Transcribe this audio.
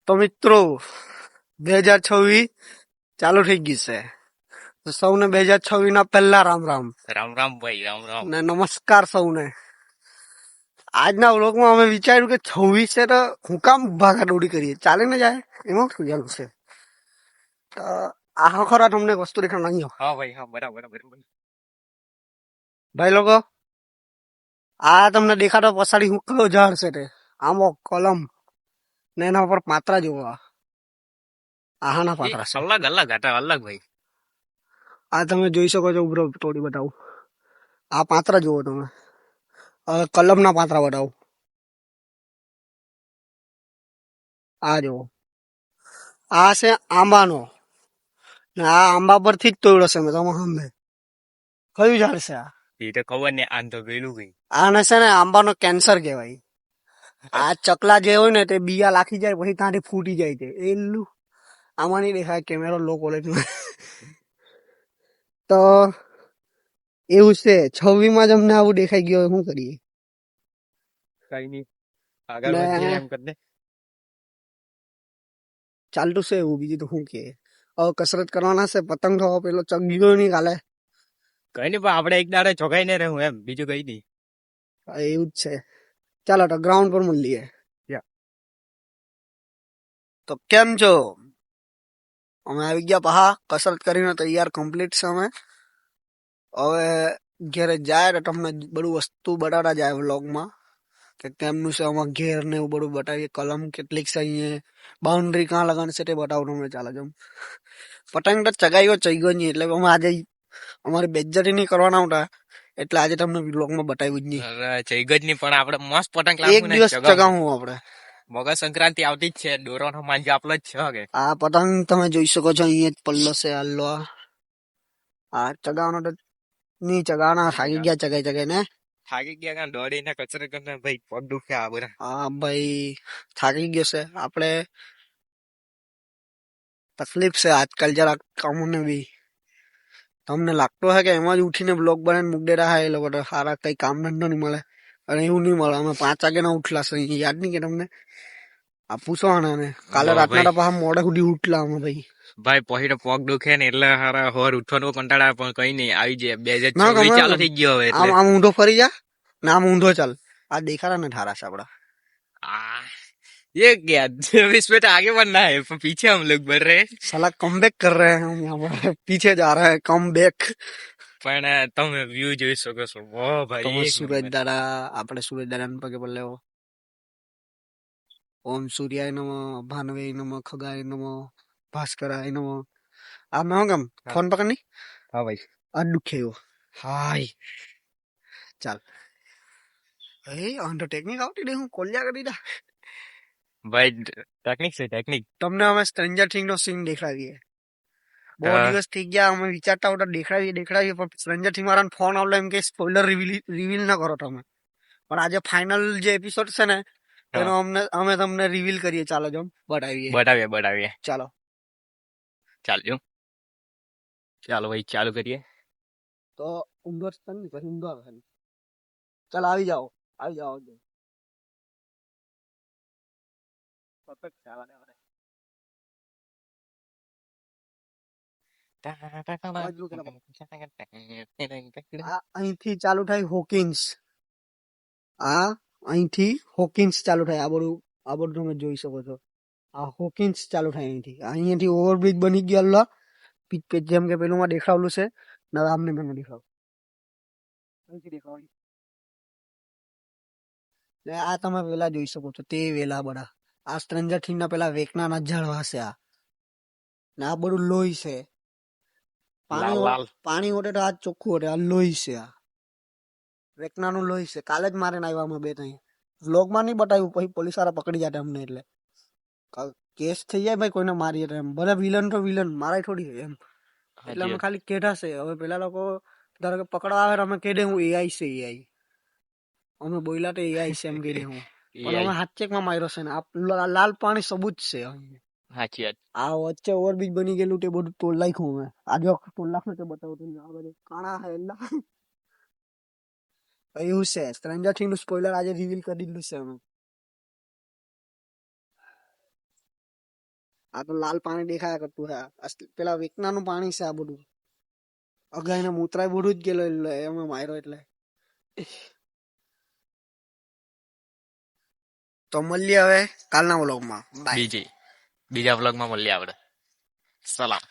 તો મિત્રો 2026 ચાલુ થઈ ગઈ છે. તો સૌને 2026 ના પહેલા રામ રામ રામ રામ ભાઈ, રામ રામ. ને નમસ્કાર સૌને. આજના વ્લોગમાં અમે વિચાર્યું કે 26 છે તો હું કામ ભાગાદોડી કરીએ, ચાલે ને જાય એમાં શું ચાલુ છે. તો આ ખરા તમને વસ્તુ દેખાડ નહીં હા ભાઈ, હા, બરાબર બરાબર. ભાઈ લોકો, આ તમને દેખાડો પછાડી હું કયો ઝાડ છે તે આંબો કલમ ને એના ઉપર પાત્રા જોવા આહાના પાત્રા છે. અલગ અલગ હતા, અલગ ભાઈ. આ તમે જોઈ શકો છો. ઉભરો તોડી બતાવું. આ પાત્રા જુઓ તમે. હવે કલમના પાત્રા બતાવું. આ જુઓ. આ છે આંબાનો ને આ આંબા પરથી જ તોડ્યો છે મેં તમે સામે. કયું ઝાડ છે આ? એ તો ખબર ને, આન તો ગયેલું ભાઈ. આને છે ને આંબાનો કેન્સર કહેવાય. આ ચકલા જે હોય ને તે બિયા લાખી જાય પછી ત્યાંથી ફૂટી જાય છે. એટલું આમાં નહીં દેખાય, કેમેરો લો ક્વોલિટીમાં. તો એવું છે. 26 માં જ અમને આવું દેખાઈ ગયું, શું કરીએ. કઈ નઈ, આગળ ને વધીએ એમ કરી દે. ચાલતું છે એવું, બીજું તો શું કે. હવે કસરત કરવાના છે. પતંગ થવા પેલો ચગી ગયો નહીં કાલે. કઈ નઈ, પણ આપડે એક દાડે ચોગાઈ ને રહું એમ, બીજું કઈ નઈ. એવું જ છે. ચાલો તો ગ્રાઉન્ડ પર મળીએ. તો કેમ છો? અમે આવી ગયા પહા કસરત કરીને તૈયાર કમ્પ્લીટ છે અમે. હવે ઘેરે જાય તો તમને બધું વસ્તુ બતાવતા જાય વ્લોગમાં કે કેમનું છે. આમાં ઘેર ને એવું બધું બતાવીએ. કલમ કેટલીક છે અહીંયા, બાઉન્ડ્રી કાં લગાડશે છે તે બતાવું તમને. ચાલે જમ પતંગ તો ચગાવ્યો ચગ્યો નહીં, એટલે અમે આજે અમારી બેજ્જતી નહીં કરવાના હતા, એટલે આજે તમને વ્લોગમાં બતાવ્યું જ નહીં. ચૈગજ ની પણ આપડે મસ્ત પતંગ એક લાવવું ને દિવસ ચગાવવું. ચગાવું આપણે. મકર સંક્રાંતિ આવતી જ છે, દોરવાનો માંજો આપડો જ છે કે. આ પતંગ તમે જોઈ શકો છો, અહીંયા જ પલ્લો છે. હાલો આ ચગાવવાનો તો નહીં ચગાવવાના, થાકી ગયા ચગાઈ ચગાઈ ને. થાકી ગયા કાં દોડીને કચરો કરીને ભાઈ, પગ દુખે આ બધા. હા ભાઈ, થાકી ગયો છે. આપણે તકલીફ છે આજકાલ જરાક કામોને બી. તમને લાગતો હે કે એમાં જ ઉઠીને બ્લોગ બનાવીને મૂક દેતા હે એ લોકો તો, સારા કઈ કામ ધંધો નહીં મળે. અને એવું નહીં મળે. અમે 5 વાગે ના ઉઠલા છે, યાદ નહીં કે તમને? આ પૂછવાના ને કાલે રાતના તો પાછા મોડે સુધી ઉઠલા અમે ભાઈ. ભાઈ પછી તો પગ દુખે ને એટલે હારા હોર ઉઠવાનું કંટાળા, પણ કઈ નહીં, આવી જાય. ના 2026 ચાલુ થઈ ગયો હવે એટલે. આમ ઊંધો ફરી જા ને આમ ઊંધો ચાલ. આ દેખાડા ને ઠારા છે આપડા. ये क्या 26 पे तो आगे बढ़ना है, पर पीछे हम लोग बढ़ रहे हैं. साला कमबैक कर रहे हैं हम यहाँ पर, पीछे जा रहे हैं कमबैक. પણ તમે વ્યૂ જોઈ શકો છો. વાહ ભાઈ, તમે એક સુરજ નંબર. દાદા, આપણે સુરજ દાદા પગે પર લેવો. ઓમ સૂર્યાય નમઃ, ભાનવે નમઃ, ખગાય નમઃ, ભાસ્કરાય નમઃ. આ મેં હું કેમ ફોન પકડની. હા ભાઈ, આ દુખે એવો. હાય ચાલ. એ અંડર ટેકનિક આવતી દે, હું કોલ્યા કરી દા. ભાઈ ટેકનિક છે, ટેકનિક. તમને અમે સ્ટ્રેન્જર થિંગ નો સીન દેખાડીએ. બહુ દિવસ થઈ ગયા, અમે વિચારતા હતા દેખાડીએ, પણ સ્ટ્રેન્જર થિંગ વાળાને ફોન આવલો એમ કે સ્પોઇલર રિવીલ ના કરો તમે. પણ આજે ફાઇનલ જે એપિસોડ છે ને એનો અમે તમને રિવીલ કરીએ. ચાલો જમ બતાવીએ. ચાલો ચાલજો. ચાલો ભાઈ, ચાલુ કરીએ. તો ઊંધો જ ને પછી ઊંધો આવે. ચાલ આવી જાઓ. અહીંથી ચાલુ થાય હોકિન્સ. અહીંથી હોકિન્સ ચાલુ થાય. આ બધું તમે જોઈ શકો છો. આ હોકિન્સ ચાલુ થાય અહીંથી. અહીંયાથી ઓવરબ્રિજ બની ગયો. જેમ કે પેલું માં દેખાડેલું છે ને, આમને મને દેખાડું. અહીંથી દેખાડું. આ તમે વેલા જોઈ શકો છો, તે વેલા બધા. આ સ્ટ્રેન્જર થિંગ ના પેલા વેકના ના ઝાડવા છે. આ ને આ બધું લોહી છે. પાણી ઓટે તો આ ચોખ્ખું ઓટે. આ લોહી છે. આ વેકના નું લોહી છે. કાલે જ મારે આવ્યા અમે બે ત્રણ વ્લોગમાં નહીં બતાવ્યું, પછી પોલીસ વાળા પકડી જાય અમને. એટલે કેસ થઈ જાય ભાઈ, કોઈને મારીએ તો એમ. ભલે વિલન તો વિલન, મારાય થોડી એમ. એટલે અમે ખાલી કેઢા છે. હવે પેલા લોકો ધારો કે પકડવા આવે, અમે કહી દે હું એઆઈ છે. એઆઈ અમે બોયલા તો એઆઈ છે એમ કહી દે હું. પણ અમે હાચેકમાં માર્યો છે ને. આ લાલ પાણી સબૂત છે. સાચી વાત. આ વચ્ચે ઓવરબ્રિજ બની ગયેલું તે બધું તોડ નાખ્યું અમે. આજે તોડ નાખ્યું તે બતાવું. આ બધું કાણા હે એવું છે. સ્ટ્રેન્જર થિંગ નું સ્પોઇલર આજે રિવીલ કરી દીધું છે અમે. આ તો લાલ પાણી દેખાયા કરતું હે પેલા વેકનાનું પાણી છે આ બધું અગાઈને મૂતરાય બધું જ ગયેલો એટલે એમાં માર્યો એટલે તો મળીએ હવે કાલના વ્લોગમાં બાય બીજા વ્લોગમાં મળીએ આપણે. સલામ.